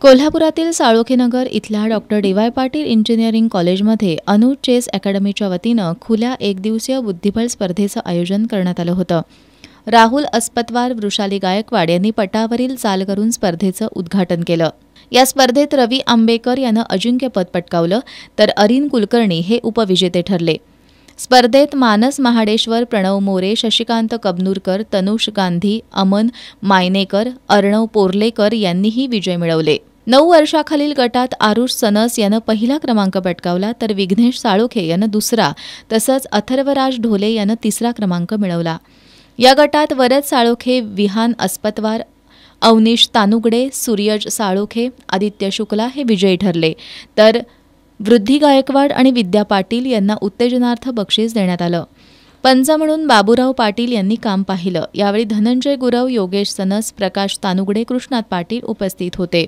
कोल्हापुरातील साळोखेनगर इथल्या doctor DY. Patil engineering कॉलेजमध्ये अनुज चेस अकॅडमीच्या वतीनं खुल्या एकदिवसीय बुद्धिबळ स्पर्धेचं आयोजन करण्यात आलं होतं. राहुल अस्पतवार, वृषाली गायकवाड यांनी पटावरील चाल करून स्पर्धेचं उद्घाटन केलं. या स्पर्धेत रवी आंबेकर यानं अजिंक्यपद पटकावलं तर अरिन कुलकर्णी हे उपविजेते ठरले. स्पर्धेत मानस महाडेश्वर, प्रणव मोरे, शशिकांत कबनूरकर, तनुष गांधी, अमन मायनेकर, अर्णव पोर्लेकर यांनीही विजय मिळवले. 9 वर्षाखालील गटात आरुष सनस यानं पहिला क्रमांक पटकावला तर विघ्नेश साळोखे यानं दुसरा, तसंच अथर्वराज ढोले यानं तिसरा क्रमांक मिळवला. या गटात वरद साळोखे, विहान अस्पतवार, अवनीश तानुगडे, सूर्यज साळोखे, आदित्य शुक्ला हे विजयी ठरले. तर वृद्धी गायकवाड आणि विद्या पाटील यांना उत्तेजनार्थ बक्षीस देण्यात आलं. पंच म्हणून बाबूराव पाटील यांनी काम पाहिलं. यावेळी धनंजय गुरव, योगेश सनस, प्रकाश तानुगडे, कृष्णात पाटील उपस्थित होते.